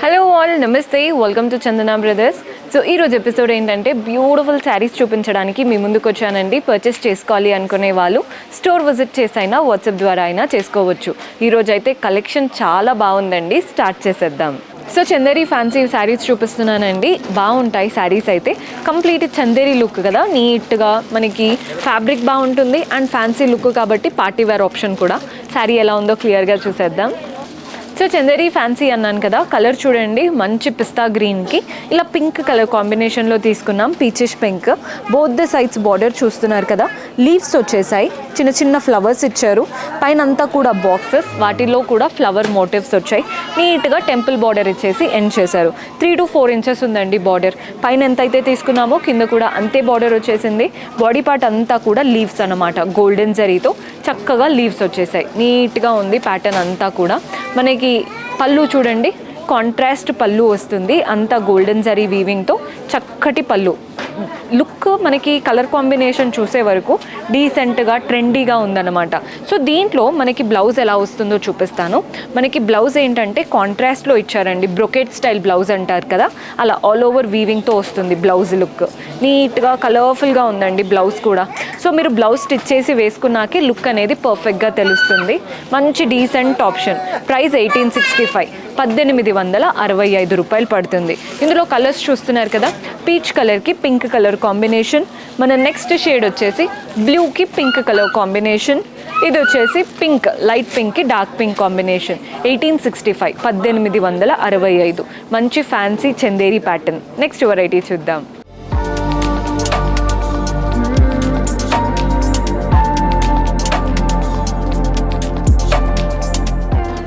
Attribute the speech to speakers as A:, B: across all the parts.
A: Hello all, నమస్తే, welcome to Chandana brothers. So ఈరోజు episode ఏంటంటే బ్యూటిఫుల్ శారీస్ చూపించడానికి మీ ముందుకు వచ్చానండి. పర్చేస్ చేసుకోవాలి అనుకునే వాళ్ళు స్టోర్ విజిట్ చేసి అయినా వాట్సాప్ ద్వారా అయినా చేసుకోవచ్చు. ఈరోజు అయితే కలెక్షన్ చాలా బాగుందండి. స్టార్ట్ చేసేద్దాం. సో చందేరి ఫ్యాన్సీ శారీస్ చూపిస్తున్నానండి. బాగుంటాయి శారీస్ అయితే. కంప్లీట్ చందేరి లుక్ కదా, నీట్గా మనకి ఫ్యాబ్రిక్ బాగుంటుంది అండ్ ఫ్యాన్సీ లుక్ కాబట్టి పార్టీ వేర్ ఆప్షన్ కూడా. శారీ ఎలా ఉందో క్లియర్గా చూసేద్దాం. సో చందేరి ఫ్యాన్సీ అన్నాను కదా, కలర్ చూడండి, మంచి పిస్తా గ్రీన్కి ఇలా పింక్ కలర్ కాంబినేషన్లో తీసుకున్నాం. Peachish pink. Both the sides border చూస్తున్నారు కదా, లీవ్స్ వచ్చేసాయి, చిన్న చిన్న ఫ్లవర్స్ ఇచ్చారు. పైన అంతా కూడా బాక్సెస్, వాటిలో కూడా ఫ్లవర్ మోటివ్స్ వచ్చాయి. నీట్గా టెంపుల్ బార్డర్ ఇచ్చేసి ఎండ్ చేశారు. 3 to 4 inches ఉందండి బార్డర్. పైన ఎంతైతే తీసుకున్నామో కింద కూడా అంతే బార్డర్ వచ్చేసింది. బాడీ పార్ట్ అంతా కూడా లీవ్స్ అన్నమాట, గోల్డెన్ జరీతో చక్కగా లీవ్స్ వచ్చేసాయి. నీట్గా ఉంది ప్యాటర్న్ అంతా కూడా. మనకి పళ్ళు చూడండి, కాంట్రాస్ట్ పళ్ళు వస్తుంది, అంతా గోల్డెన్ జరీ వీవింగ్తో చక్కటి పళ్ళు. లుక్ మనకి కలర్ కాంబినేషన్ చూసే వరకు డీసెంట్గా ట్రెండీగా ఉందన్నమాట. సో దీంట్లో మనకి బ్లౌజ్ ఎలా వస్తుందో చూపిస్తాను. మనకి బ్లౌజ్ ఏంటంటే కాంట్రాస్ట్లో ఇచ్చారండి, బ్రొకెట్ స్టైల్ బ్లౌజ్ అంటారు కదా, అలా ఆల్ ఓవర్ వీవింగ్తో వస్తుంది బ్లౌజ్ లుక్. నీట్గా కలర్ఫుల్గా ఉందండి బ్లౌజ్ కూడా. సో మీరు బ్లౌజ్ స్టిచ్ చేసి వేసుకున్నాకే లుక్ అనేది పర్ఫెక్ట్గా తెలుస్తుంది. మంచి డీసెంట్ ఆప్షన్. ప్రైస్ 1865, 1865 రూపాయలు పడుతుంది. ఇందులో కలర్స్ చూస్తున్నారు కదా, పీచ్ కలర్కి పింక్ కలర్ కాంబినేషన్. మన నెక్స్ట్ షేడ్ వచ్చేసి బ్లూకి పింక్ కలర్ కాంబినేషన్. ఇది వచ్చేసి పింక్, లైట్ పింక్కి డార్క్ పింక్ కాంబినేషన్. 1865, 1865. మంచి fancy Chanderi pattern. Next variety చూద్దాం.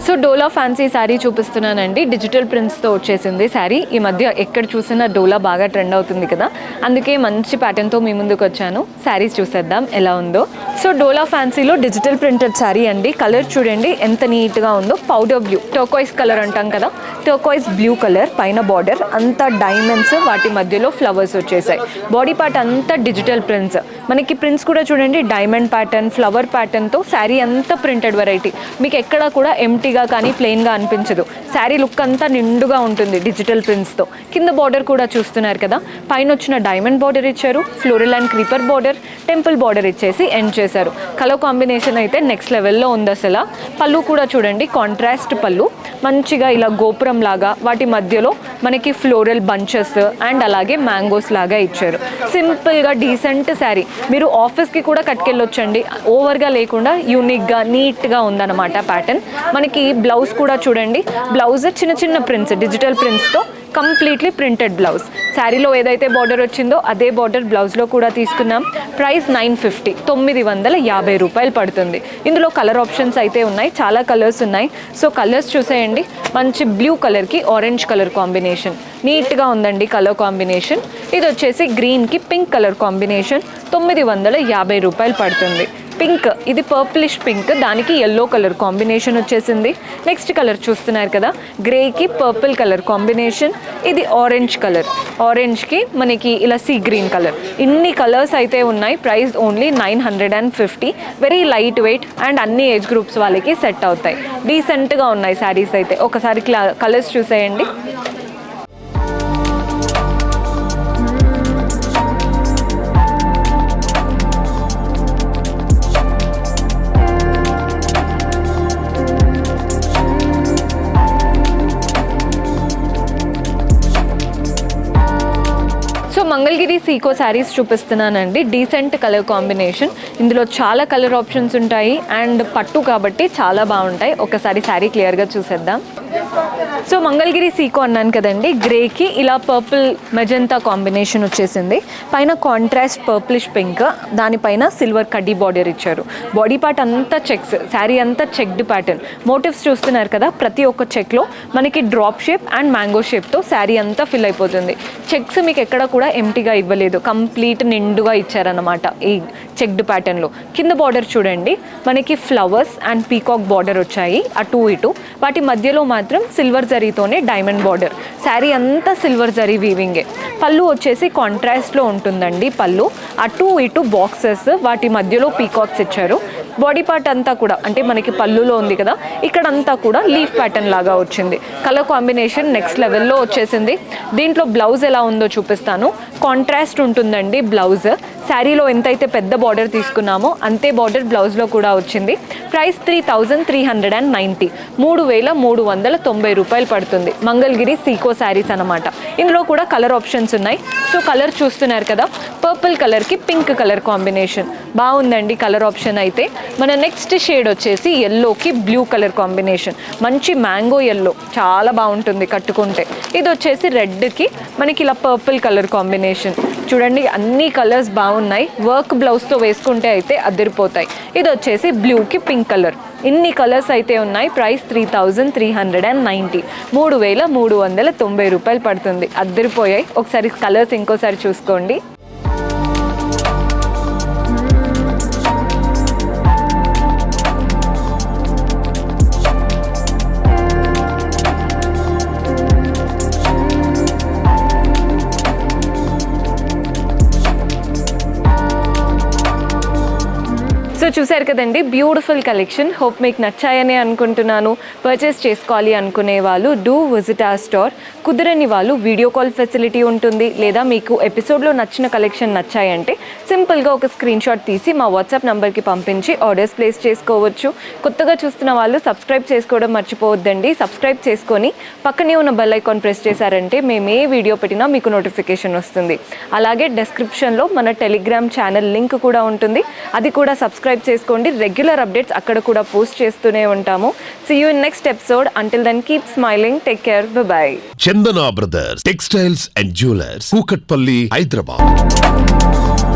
A: సో డోలా ఫ్యాన్సీ శారీ చూపిస్తున్నానండి. డిజిటల్ ప్రింట్స్తో వచ్చేసింది శారీ. ఈ మధ్య ఎక్కడ చూసినా డోలా బాగా ట్రెండ్ అవుతుంది కదా, అందుకే మంచి ప్యాటర్న్తో మీ ముందుకు వచ్చాను. శారీస్ చూసేద్దాం ఎలా ఉందో. సో డోలా ఫ్యాన్సీలో డిజిటల్ ప్రింటెడ్ శారీ అండి. కలర్ చూడండి ఎంత నీట్గా ఉందో. పౌడర్ బ్లూ, టర్కోయిస్ కలర్ అంటాం కదా, టర్కోయిస్ బ్లూ కలర్. పైన బార్డర్ అంతా డైమండ్స్, వాటి మధ్యలో ఫ్లవర్స్ వచ్చేసాయి. బాడీ పార్ట్ అంతా డిజిటల్ ప్రింట్స్. మనకి ప్రింట్స్ కూడా చూడండి, డైమండ్ ప్యాటర్న్, ఫ్లవర్ ప్యాటర్న్తో శారీ అంతా ప్రింటెడ్ వెరైటీ. మీకు ఎక్కడ కూడా ఎంటీగా కానీ ప్లెయిన్గా అనిపించదు. శారీ లుక్ అంతా నిండుగా ఉంటుంది డిజిటల్ ప్రింట్స్తో. కింద బార్డర్ కూడా చూస్తున్నారు కదా, పైన వచ్చిన డైమండ్ బార్డర్ ఇచ్చారు, floral and creeper border, temple border ఇచ్చేసి ఎండ్ చేశారు. కలర్ కాంబినేషన్ అయితే నెక్స్ట్ లెవెల్లో ఉంది అసలు. పళ్ళు కూడా చూడండి, కాంట్రాస్ట్ పళ్ళు, మంచిగా ఇలా గోపురం లాగా, వాటి మధ్యలో మనకి ఫ్లోరల్ బంచెస్ అండ్ అలాగే మ్యాంగోస్ లాగా ఇచ్చారు. సింపుల్గా డీసెంట్ శారీ. మీరు ఆఫీస్కి కూడా కట్టుకెళ్ళొచ్చండి, ఓవర్గా లేకుండా యూనిక్గా నీట్గా ఉందన్నమాట ప్యాటర్న్. మనకి బ్లౌజ్ కూడా చూడండి, బ్లౌజ్ చిన్న చిన్న ప్రింట్స్, డిజిటల్ ప్రింట్స్తో కంప్లీట్లీ ప్రింటెడ్ బ్లౌజ్. శారీలో ఏదైతే బార్డర్ వచ్చిందో అదే బార్డర్ బ్లౌజ్లో కూడా తీసుకున్నాం. ప్రైస్ 950, 950 రూపాయలు పడుతుంది. ఇందులో కలర్ ఆప్షన్స్ అయితే ఉన్నాయి, చాలా కలర్స్ ఉన్నాయి. సో కలర్స్ చూసేయండి. మంచి బ్లూ కలర్కి ఆరెంజ్ కలర్ కాంబినేషన్, నీట్గా ఉందండి కలర్ కాంబినేషన్. ఇది వచ్చేసి గ్రీన్కి పింక్ కలర్ కాంబినేషన్. 950 రూపాయలు పడుతుంది. పింక్, ఇది పర్పులిష్ పింక్, దానికి ఎల్లో కలర్ కాంబినేషన్ వచ్చేసింది. నెక్స్ట్ కలర్ చూస్తున్నారు కదా, గ్రేకి పర్పుల్ కలర్ కాంబినేషన్. ఇది ఆరెంజ్ కలర్, ఆరెంజ్కి మనకి ఇలా సీ గ్రీన్ కలర్. ఇన్ని కలర్స్ అయితే ఉన్నాయి. Price only 950. Very light weight and అన్ని ఏజ్ గ్రూప్స్ వాళ్ళకి సెట్ అవుతాయి. డీసెంట్గా ఉన్నాయి శారీస్ అయితే. ఒకసారి కలర్స్ చూసేయండి. మంగళగిరి సీకో శారీస్ చూపిస్తున్నానండి. Decent colour combination. ఇందులో చాలా కలర్ ఆప్షన్స్ ఉంటాయి అండ్ పట్టు కాబట్టి చాలా బాగుంటాయి. ఒకసారి శారీ క్లియర్గా చూసేద్దాం. సో మంగళగిరి సీకో అన్నాను కదండి, గ్రేకి ఇలా పర్పుల్ మెజంతా కాంబినేషన్ వచ్చేసింది. పైన కాంట్రాస్ట్ పర్పులిష్ పింక్, దానిపైన సిల్వర్ కడ్డీ బార్డర్ ఇచ్చారు. బాడీ పార్ట్ అంతా చెక్స్, శారీ అంతా చెక్డ్ ప్యాటర్న్. మోటివ్స్ చూస్తున్నారు కదా, ప్రతి ఒక్క చెక్లో మనకి డ్రాప్ షేప్ అండ్ మ్యాంగో షేప్తో శారీ అంతా ఫిల్ అయిపోతుంది. చెక్స్ మీకు ఎక్కడ కూడా ఎంటీగా ఇవ్వలేదు, కంప్లీట్ నిండుగా ఇచ్చారన్నమాట ఈ చెక్డ్ ప్యాటర్న్లో. కింద బార్డర్ చూడండి, మనకి ఫ్లవర్స్ అండ్ పీకాక్ బార్డర్ వచ్చాయి అటు ఇటు. వాటి మధ్యలో మాత్రం సిల్వర్ జరీతోనే డైమండ్ బార్డర్. శారీ అంతా సిల్వర్ జరీ వీవింగే. పళ్ళు వచ్చేసి కాంట్రాస్ట్లో ఉంటుందండి. పళ్ళు అటు ఇటు బాక్సెస్, వాటి మధ్యలో పీకాక్స్ ఇచ్చారు. బాడీ పార్ట్ అంతా కూడా అంటే మనకి పళ్ళులో ఉంది కదా, ఇక్కడంతా కూడా లీఫ్ ప్యాటర్న్ లాగా వచ్చింది. కలర్ కాంబినేషన్ నెక్స్ట్ లెవెల్లో వచ్చేసింది. దీంట్లో బ్లౌజ్ ఎలా ఉందో చూపిస్తాను. కాంట్రాస్ట్ ఉంటుందండి బ్లౌజ్. శారీలో ఎంతైతే పెద్ద బార్డర్ తీసుకున్నామో అంతే బార్డర్ బ్లౌజ్లో కూడా వచ్చింది. ప్రైస్ 3390, 3390 రూపాయలు పడుతుంది. మంగళగిరి సీకో శారీస్ అనమాట. ఇందులో కూడా కలర్ ఆప్షన్స్ ఉన్నాయి. సో కలర్ చూస్తున్నారు కదా, పర్పుల్ కలర్కి పింక్ కలర్ కాంబినేషన్ బాగుందండి కలర్ ఆప్షన్ అయితే. మన నెక్స్ట్ షేడ్ వచ్చేసి ఎల్లోకి బ్లూ కలర్ కాంబినేషన్, మంచి మ్యాంగో ఎల్లో, చాలా బాగుంటుంది కట్టుకుంటే. ఇది వచ్చేసి రెడ్కి మనకి ఇలా పర్పుల్ కలర్ కాంబినేషన్. చూడండి అన్ని కలర్స్ బాగున్నాయి. వర్క్ బ్లౌజ్తో వేసుకుంటే అయితే అదిరిపోతాయి. ఇది వచ్చేసి బ్లూకి పింక్ కలర్. ఇన్ని కలర్స్ అయితే ఉన్నాయి. ప్రైస్ 3390, 3390 రూపాయలు పడుతుంది. అదిరిపోయాయి. ఒకసారి కలర్స్ ఇంకోసారి చూసుకోండి. సో చూసారు కదండి, బ్యూటిఫుల్ కలెక్షన్. హోప్ మీకు నచ్చాయని అనుకుంటున్నాను. పర్చేస్ చేసుకోవాలి అనుకునే వాళ్ళు డూ విజిట్ అవర్ స్టోర్. కుదరని వాళ్ళు వీడియో కాల్ ఫెసిలిటీ ఉంటుంది. లేదా మీకు ఎపిసోడ్లో నచ్చిన కలెక్షన్ నచ్చాయంటే సింపుల్గా ఒక స్క్రీన్ షాట్ తీసి మా వాట్సాప్ నెంబర్కి పంపించి ఆర్డర్స్ ప్లేస్ చేసుకోవచ్చు. కొత్తగా చూస్తున్న వాళ్ళు సబ్స్క్రైబ్ చేసుకోవడం మర్చిపోవద్దండి. సబ్స్క్రైబ్ చేసుకొని పక్కనే ఉన్న బెల్ ఐకాన్ ప్రెస్ చేశారంటే మేము ఏ వీడియో పెట్టినా మీకు నోటిఫికేషన్ వస్తుంది. అలాగే డెస్క్రిప్షన్లో మన టెలిగ్రామ్ ఛానల్ లింక్ కూడా ఉంటుంది. అది కూడా సబ్స్క్రైబ్ చేసుకోండి. రెగ్యులర్ అప్డేట్స్ అక్కడ కూడా పోస్ట్ చేస్తూనే ఉంటాము. See you in next episode. Until then, keep smiling. Take care. Bye-bye.
B: Chandana Brothers Textiles and Jewelers, Kukatpalli, Hyderabad.